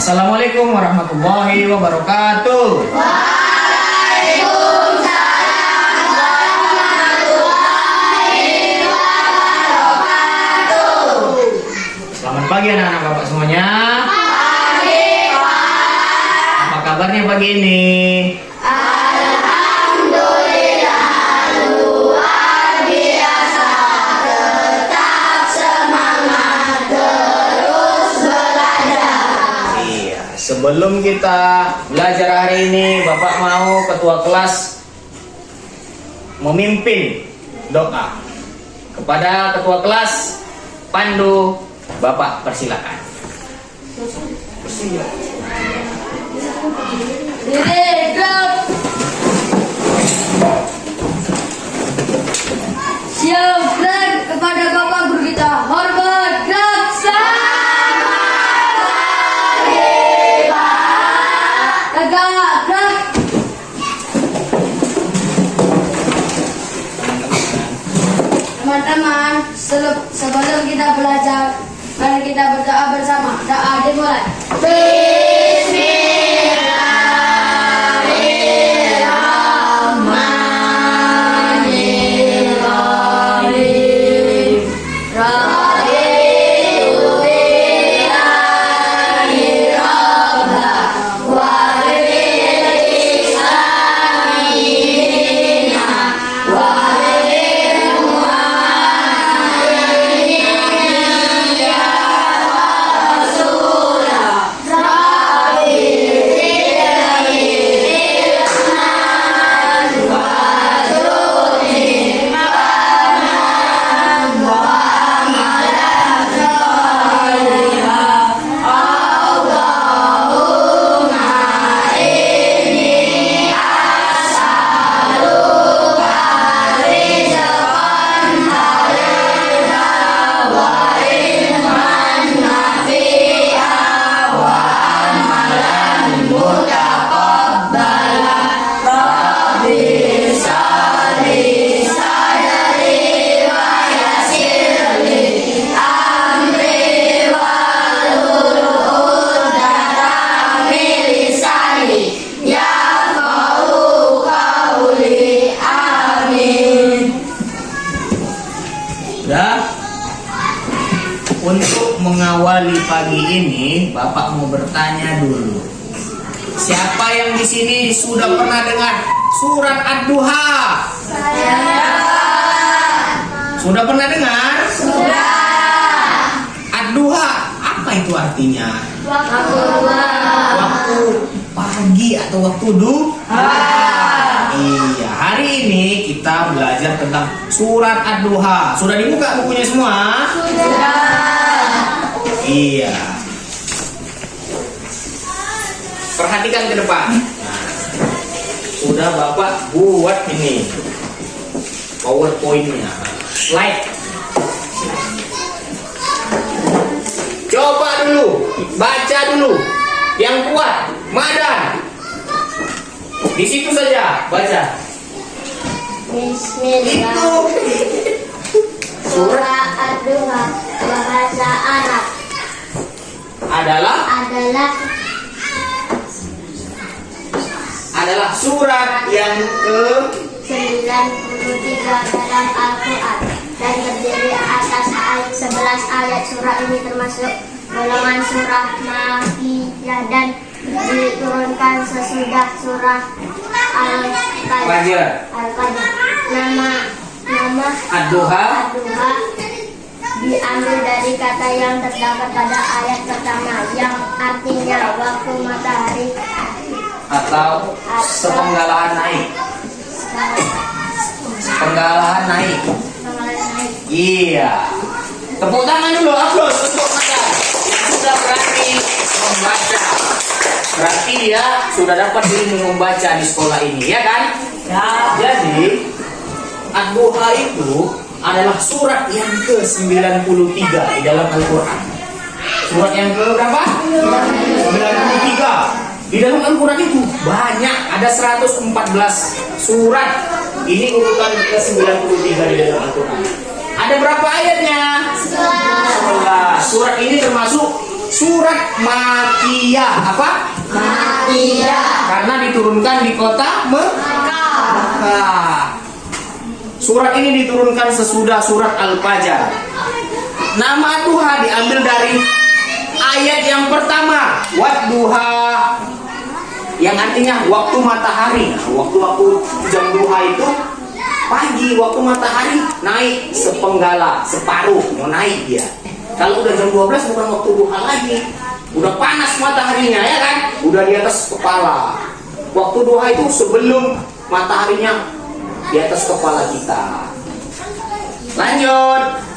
Assalamualaikum warahmatullahi wabarakatuh. Waalaikumsalam warahmatullahi wabarakatuh. Selamat pagi anak-anak bapak semuanya. Pagi, Pak. Apa kabarnya pagi ini? Alhamdulillah luar biasa. Tetap semangat terus belajar. Iya, sebelum kita belajar hari ini, bapak mau ketua kelas memimpin doa kepada ketua kelas. Pandu, bapak persilakan. Siap gerak kepada Bapak Guru kita. Hormat gerak sama tegak gerak. Teman-teman, sebelum kita belajar, mari kita berdoa bersama. Doa dimulai. Bismillahirrahmanirrahim. Sudah? Untuk mengawali pagi ini, bapak mau bertanya dulu. Siapa yang di sini sudah pernah dengar surat Ad-Duha? Sudah pernah dengar? Sudah. Ad-Duha, apa itu artinya? Waktu pagi atau waktu duha? Iya, hari ini kita belajar tentang surat Ad-Duha. Sudah dibuka bukunya semua? Sudah. Iya. Perhatikan ke depan. Nah, sudah bapak buat ini PowerPoint-nya, slide. Coba dulu, baca dulu, yang kuat, Madan. Di situ saja baca. Bismillah. Itu Surah Ad-Duha bahasa Arab adalah surat yang ke 93 dalam Al-Quran dan terdiri atas 11 ayat. Surah ini termasuk golongan surah Makkiyah dan diturunkan sesudah surah Fajr. Al-Fajr. Nama Ad-Duha diambil dari kata yang terdapat pada ayat pertama yang artinya waktu matahari atau sepenggalahan naik. Penggalahan naik. Iya. Tepuk tangan dulu, aplaus untuk Madan yang sudah berani membaca. Berarti dia sudah dapat ilmu membaca di sekolah ini, ya kan? Ya. Jadi Ad-Duha itu adalah surat yang ke-93 di dalam Al-Quran. Surat yang ke berapa? 93. Di dalam Al-Quran itu banyak, ada 114 surat. Ini urutan ke-93 di dalam Al-Quran. Ada berapa ayatnya? 11. Surat ini termasuk surat Makkiyah. Apa? Makkiyah. Karena diturunkan di kota Mekah. Surat ini diturunkan sesudah surat Al-Fajr. Nama Duha diambil dari ayat yang pertama, Wadduha, yang artinya waktu matahari. Waktu-waktu jam duha itu pagi, waktu matahari naik sepenggala, separuh, mau naik dia. Kalau udah jam 12 bukan waktu duha lagi, udah panas mataharinya, ya kan? Udah di atas kepala. Waktu duha itu sebelum mataharinya di atas kepala kita. Lanjut.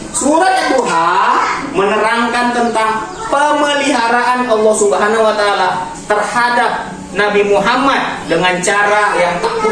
Surat Duha menerangkan tentang pemeliharaan Allah Subhanahu wa taala terhadap Nabi Muhammad dengan cara yang tak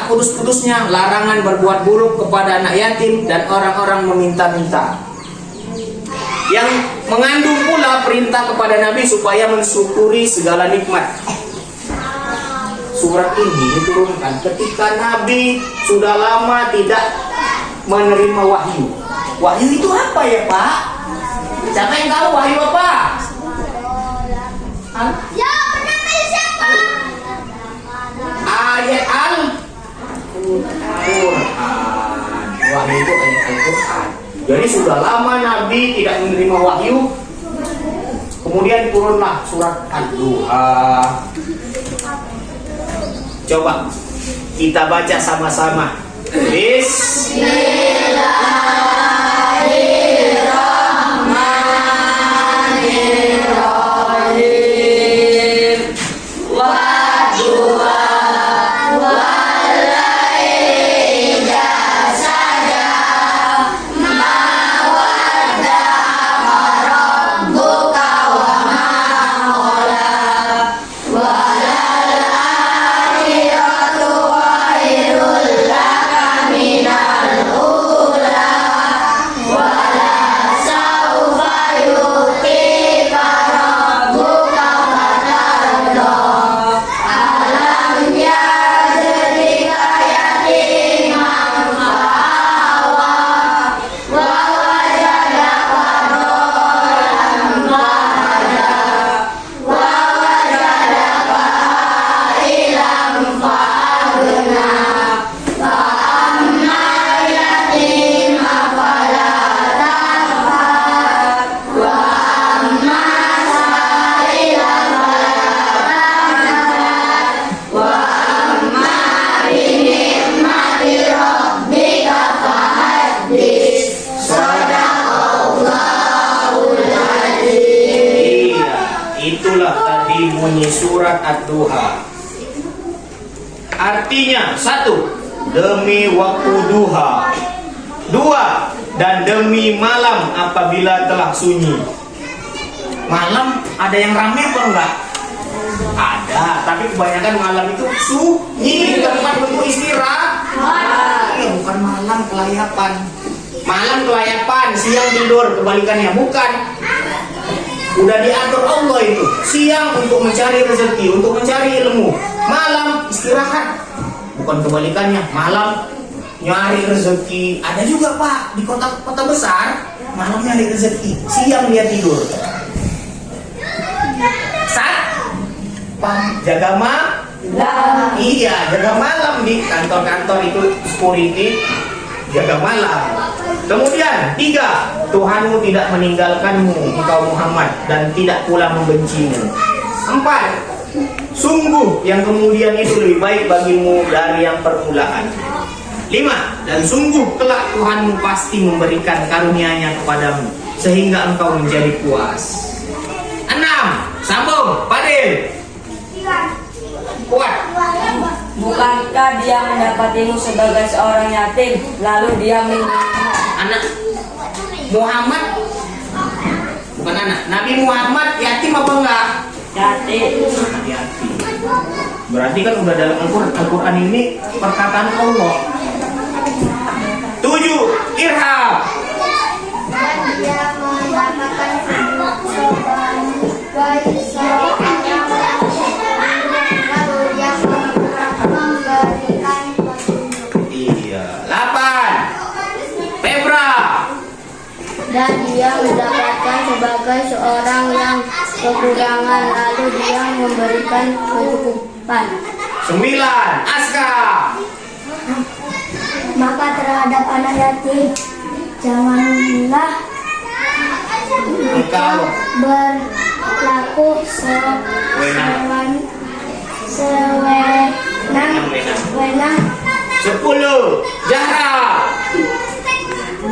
putus-putusnya larangan berbuat buruk kepada anak yatim dan orang-orang meminta-minta. Yang mengandung pula perintah kepada Nabi supaya mensyukuri segala nikmat. Surat ini diturunkan ketika Nabi sudah lama tidak menerima wahyu. Wahyu itu apa ya, Pak? Siapa yang tahu wahyu apa? Ya, bernama siapa? Ayat Al-Quran. Wahyu itu ayat Al-Quran. Jadi sudah lama Nabi tidak menerima wahyu. Kemudian turunlah surat Ad-Duha. Coba kita baca sama-sama. Bismillahirrahmanirrahim. Wadduha wal-laili idza saja ma wadda'aka rabbuka wa ma qala walal akhiratu khairul laka minal ula wala sawfa yu'tika rabbuka fatarda alam yajidka yatiman fa'awa wa wajadaka dhalan fahada wa wajadaka ailan fa'agna fa amma yatima fala taqhar wa amma sa'ila fala tanhar wa amma bi ni'mati rabbika fahaddits. Shadaqallahul adzim. Iya, itulah tadi bunyi surat Ad-Duha. Artinya, satu, demi waktu duha. Dua, dan demi malam apabila telah sunyi. Malam ada yang ramai apa enggak? Ada, tapi kebanyakan malam itu sunyi, tempat untuk istirahat. Bukan malam kelayapan. Malam kelayapan, siang tidur, kebalikannya bukan. Udah diatur Allah itu. Siang untuk mencari rezeki, untuk mencari ilmu. Malam istirahat. Bukan kebalikannya. Malam nyari rezeki. Ada juga, Pak, di kota-kota besar, malam nyari rezeki, siang dia tidur. Jaga malam. Iya, jaga malam di kantor-kantor itu security, jaga malam. Kemudian 3, Tuhanmu tidak meninggalkanmu engkau Muhammad dan tidak pula membencimu. 4, sungguh yang kemudian itu lebih baik bagimu dari yang permulaan. 5, dan sungguh kelak Tuhanmu pasti memberikan karunia-Nya kepadamu sehingga engkau menjadi puas. 6, sambung, Fadil. Kuat. Bukankah dia mendapatimu sebagai seorang yatim, lalu dia melindungimu? Anak Muhammad, bukan anak. Nabi Muhammad yatim apa enggak? Yatim. Yatim. Berarti kan udah dalam Al-Quran. Al-Quran ini perkataan Allah. 7, irham. Dan dia mendapatkan baik seorang yang lalu dia memberikan petunjuk. Iya. 8, Febra. Dan dia dia mendapatkan sebagai seorang yang kekurangan, lalu dia memberikan kecukupan. 9. Aska. Maka terhadap anak yatim, janganlah Engkau berlaku sewenang-wenang 10. Zahra.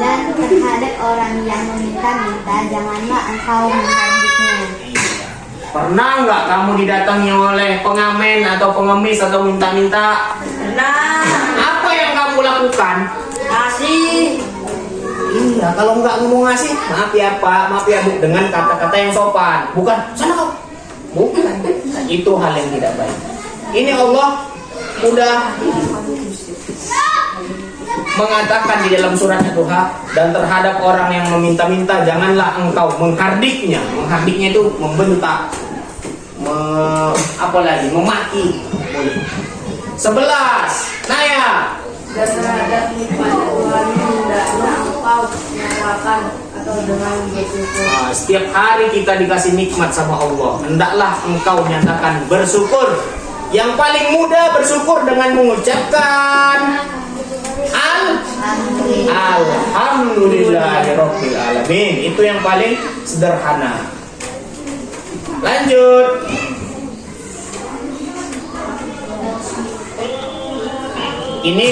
dan terhadap orang yang meminta-minta, janganlah engkau menghardiknya. Pernah nggak kamu didatangi oleh pengamen atau pengemis atau minta-minta? Nah, Apa yang kamu lakukan? kasih. Iya, kalau nggak ngomong ngasih, maaf ya Pak, maaf ya Bu, dengan kata-kata yang sopan. Bukan, sana kau. Bukan, itu hal yang tidak baik. Ini Allah udah mengatakan di dalam surat Tuhan, dan terhadap orang yang meminta-minta janganlah engkau menghardiknya. Menghardiknya itu membentak, memaki. 11. Naya. Dan terhadap nikmat Tuhan hendaknya engkau nyawakan atau dengan bersyukur. Setiap hari kita dikasih nikmat sama Allah, hendaklah engkau nyatakan bersyukur. Yang paling mudah bersyukur dengan mengucapkan Alhamdulillahirabbil alamin. Itu yang paling sederhana. Lanjut. Ini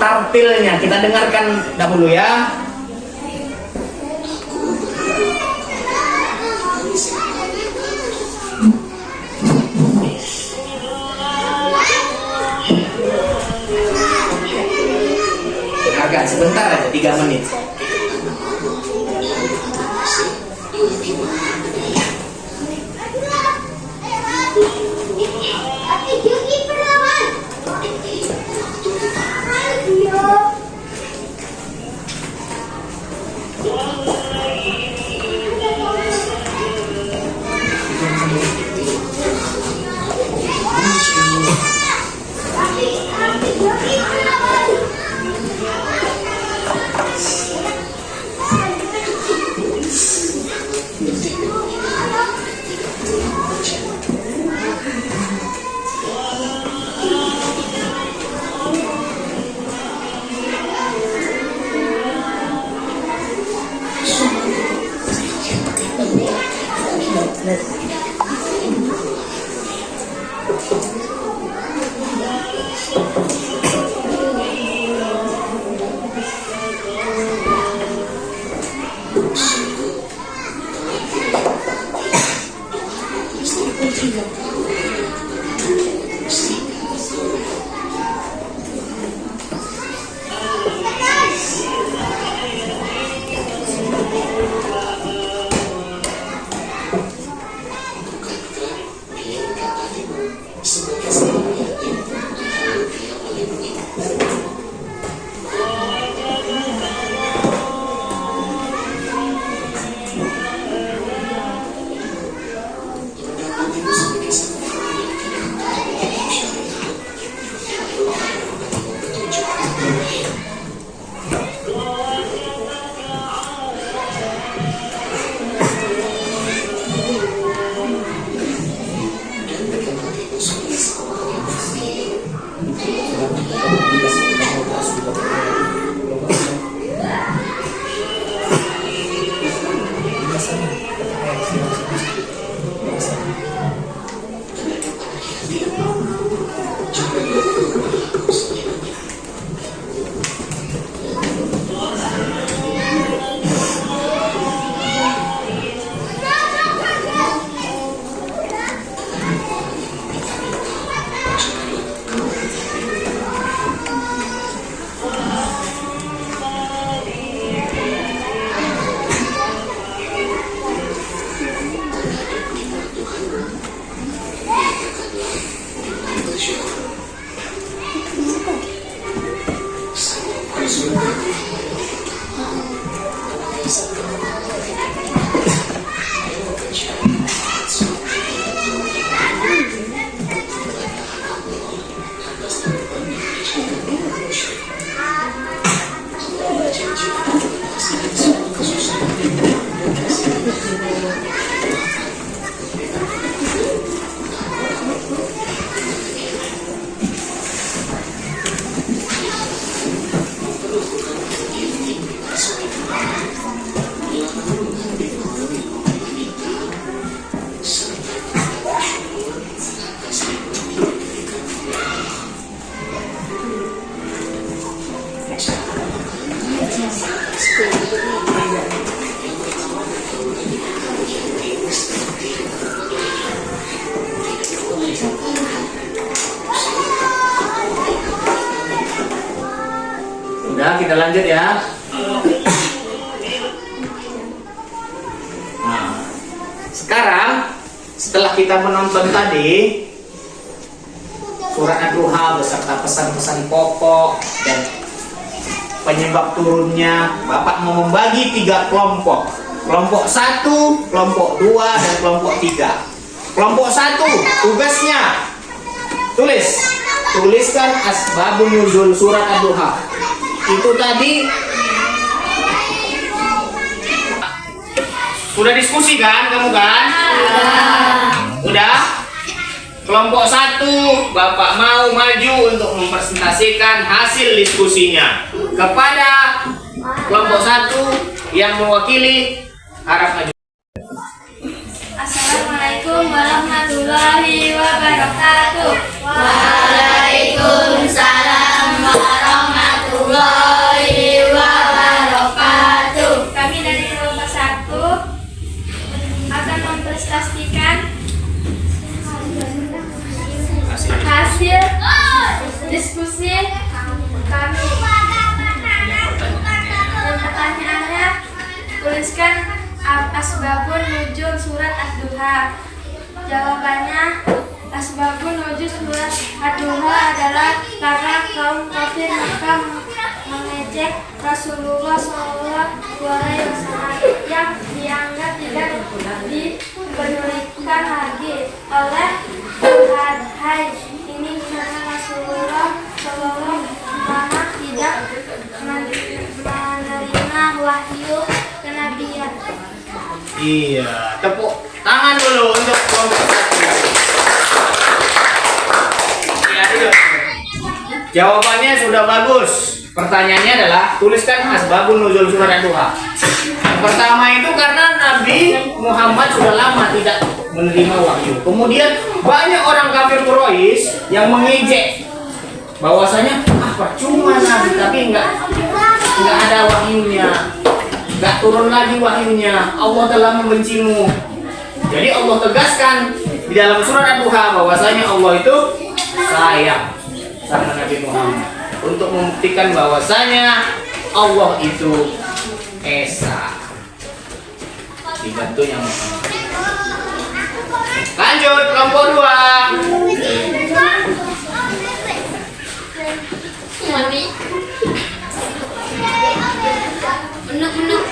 tartilnya kita dengarkan dahulu ya. Dengarkan sebentar aja, 3 menit. Udah, kita lanjut ya. Nah, sekarang setelah kita menonton tadi surat Ad-Duha beserta pesan-pesan pokok dan penyebab turunnya, Bapak mau membagi 3 kelompok. Kelompok 1, kelompok 2, dan kelompok 3. Kelompok 1, tugasnya tuliskan asbabun nuzul surat Ad-Duha. Itu tadi udah diskusi kan kamu kan? Udah? Kelompok 1, Bapak mau maju untuk mempresentasikan hasil diskusinya kepada kelompok 1 yang mewakili. Harap maju. Assalamualaikum warahmatullahi wabarakatuh. Waalaikumsalam warahmatullahi wabarakatuh. Kami dari kelompok 1 akan mempresentasikan hasil diskusi kami. Dan pertanyaannya, tuliskan asbabun nuzul surat Ad-Duha. Jawabannya, asbabun nuzul surat Ad-Duha adalah karena kaum kafir Makkah mengejek Rasulullah SAW yang dianggap tidak dipedulikan lagi oleh Tuhan. Hai, ini karena Rasulullah SAW tidak menerima wahyu kenabian. Iya, tepuk tangan dulu untuk kelompok 1. Iya, dulu. Jawabannya sudah bagus. Pertanyaannya adalah tuliskan asbabun nuzul surat Ad-Duha. Yang pertama itu karena Nabi Muhammad sudah lama tidak menerima wahyu. Kemudian banyak orang kafir Quraisy yang mengejek bahwasanya percuma Nabi, tapi enggak ada wahyunya, enggak turun lagi wahyunya. Allah telah membencimu. Jadi Allah tegaskan di dalam surat Ad-Duha bahwasanya Allah itu sayang sama Nabi Muhammad untuk membuktikan bahwasanya Allah itu esa. Dibantu yang Muhammad. Lanjut kelompok 2. Mami. Menuk.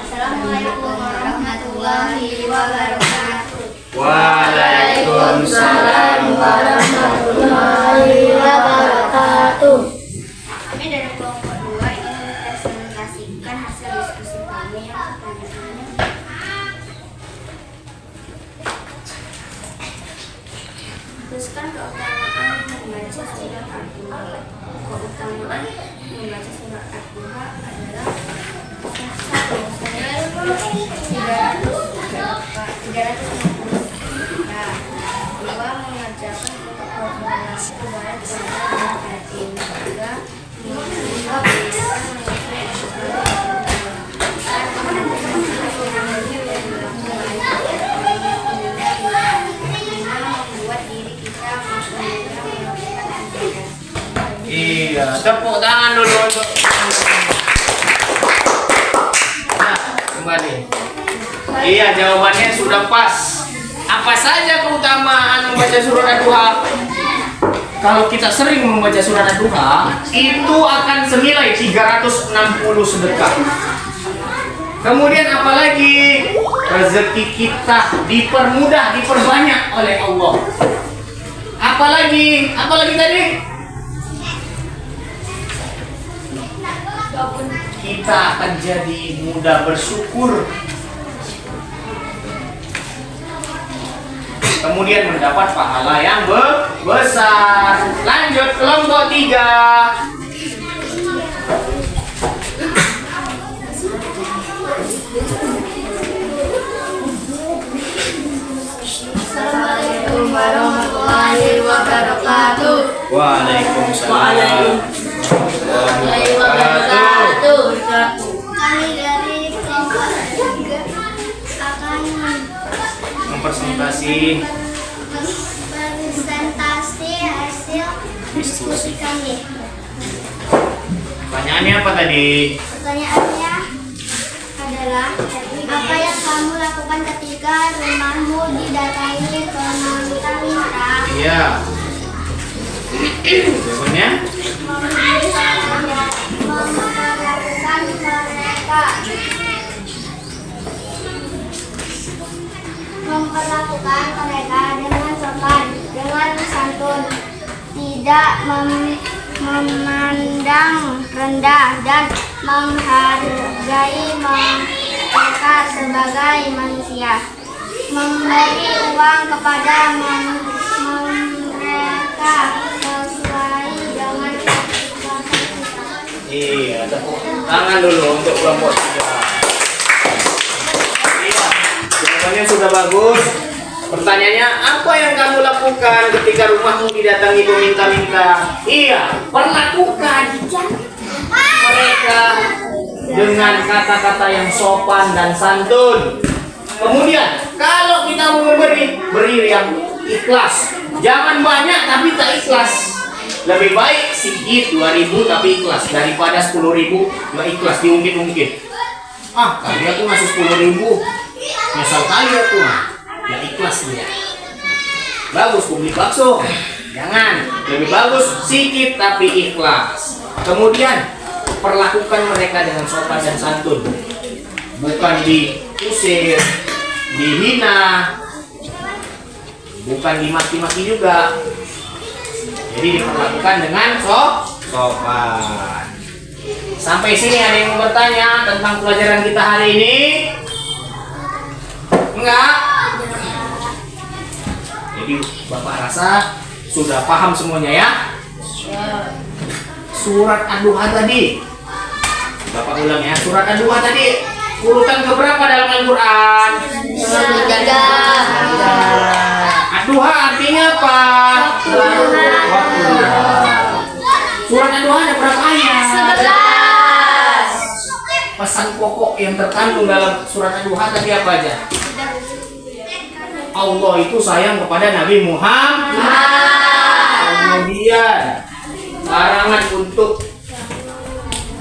Assalamualaikum warahmatullahi wabarakatuh. Waalaikumsalam warahmatullahi wabarakatuh. Kami dari kelompok 2 ingin mempresentasikan hasil diskusi kami yang pertanyaannya. Teruskan keutamaan membaca surat Ad-Duha. Keutamaan membaca surat Ad-Duha adalah 2. Mengerjakan koordinasi kepada teman hati. 3. Membuat diri kita Iya, tepuk tangan dulu untuk. Nah, kembali. Iya, jawabannya sudah pas. Apa saja keutamaan membaca surat Ad-Duha? Kalau kita sering membaca surat Ad-Duha, itu akan senilai 360 sedekah. Kemudian apalagi rezeki kita dipermudah, diperbanyak oleh Allah. Apalagi tadi? Kita akan jadi mudah bersyukur. Kemudian mendapat pahala yang besar. Lanjut kelompok 3. Assalamualaikum warahmatullahi wabarakatuh. Waalaikumsalam. Warahmatullahi wabarakatuh. Kami dari kelompok 3 akan Mempresentasi presentasi hasil diskusi kami. pertanyaannya apa tadi? Pertanyaannya adalah, apa yang kamu lakukan ketika rumahmu didatangi peminta-minta? Iya. Jawabannya? Memperlakukan mereka. Memperlakukan mereka dengan sopan, dengan santun, tidak memandang rendah dan menghargai mereka sebagai manusia. Memberi uang kepada mereka sesuai dengan kekuatan kita. Iya, tepuk tangan dulu untuk kelompok 3. Iya, jawabannya sudah bagus. Pertanyaannya, apa yang kamu lakukan ketika rumahmu didatangi peminta-minta? Iya, perlakukan mereka dengan kata-kata yang sopan dan santun. Kemudian, kalau kita mau memberi, beri yang ikhlas. Jangan banyak tapi tak ikhlas. Lebih baik sedikit 2.000 tapi ikhlas daripada 10.000 nggak ikhlas diungkit-ungkit. Ah, tadi aku ngasih 10.000, nyesal kali aku, nggak ikhlas dia. Bagus aku beli bakso, jangan. Lebih bagus sedikit tapi ikhlas. Kemudian perlakukan mereka dengan sopan dan santun, bukan diusir, dihina, bukan dimaki-maki juga. Jadi diperlakukan dengan sopan. Sampai sini ada yang mau bertanya tentang pelajaran kita hari ini? Enggak? Jadi Bapak rasa sudah paham semuanya ya? Surat Ad-Duha tadi. Bapak ulang ya, surat Ad-Duha tadi urutan keberapa dalam Al-Quran? 3. Ad-Duha artinya apa? Waktu. Surat Ad-Duha ada berapa ayat? 11. Pesan pokok yang terkandung dalam surat Ad-Duha tadi apa aja? Allah itu sayang kepada Nabi Muhammad. Kemudian larangan untuk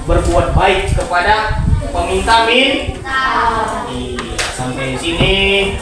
berbuat baik kepada peminta minta. Iya, sampai sini.